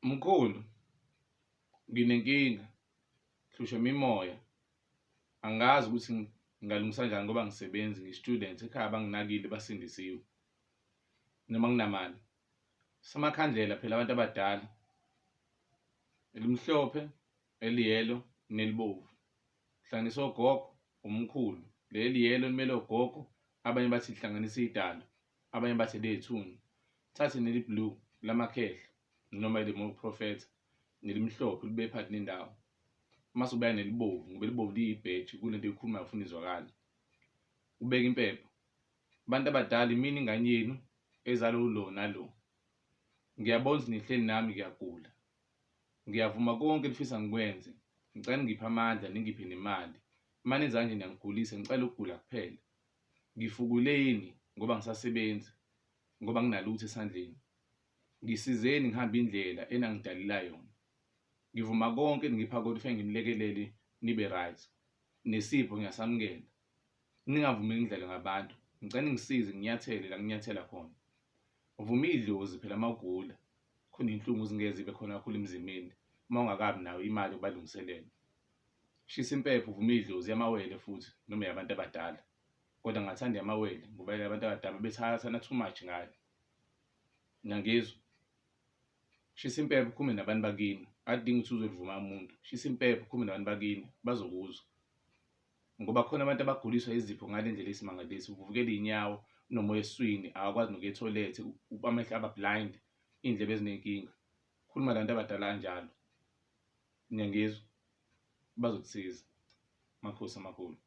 Mkhulu, nginenkinga, hlushwa imimoya, angazi ukuthi ngingalungisa kanjani ngoba angisebenzi ngi-student ekhaya banginakile basindisiwe noma nginamali. Samakhandlela phela abantu abadala, elimhlophe, eli-yellow nelibomvu, hlanganisa ogogo, umkhulu, leli yellow limele ogogo, abanye bathi lihlanganisa iy'dalo, abanye bathi eley'thunzi. Thathe neli-blue lamakhehla noma elimophrofetha nelimhlophe libe phakathi nendawo. Mase ubeka nelibomvu ngoba elibomvu liyibheji kulento oyikhulumayo ufuna izwakale. Ubeke impepho, abantu abadala imini ingane yenu ezalwe ulo nalo. Ngiyabona ukuthi nihleli nami ngiyagula, ngiyavuma konke enifisa ngikwenze, ngicela ningiphe amandla ningiphe nemali. Manenza kanje niyangigulisa, ngicela ukugula kuphela. Ngifukuleni ngoba angisasebenzi, ngoba nginalutho esandleni. Ngisizeni ngihambe indlela enangidalela yona. Ngivuma konke eningipha kona if nginilekelele nibe right, nesipho ngiyasamukela. Ningavumeli ngidlale ngabantu, ngicela ningisize nginyathele la nginyathela khona. Vuma idlozi phela mawugula, khona iy'nhlungu zingeke zibe khona kakhulu emzimbeni uma ungakabi nayo imali yokubalungiselela. Shisa impepho uvuma idlozi yamawele futhi noma eyabantu abadala, kodwa ngingathanda eyamawele ngoba eyabantu abadala bebethathana too much ngayo. Niyangizwa? Shisa impepho ukhulume nabantu bakini, akudingi ukuthi uzolivuma umuntu. Shisa impepho ukhulume nabantu bakini bazokuzwa, ngoba khona abantu abaguliswa izipho ngale ndlela eyisimangaliso. Uvuvukela iy'nyawo, unomoya esiswini, awakwazi nokuya ethoyilethe, amehlo aba blind, iy'ndlebe ezinenkinga. Khuluma nabantu abadala kanjalo. Niyangizwa? Bazokusiza. Makhosi amakhulu.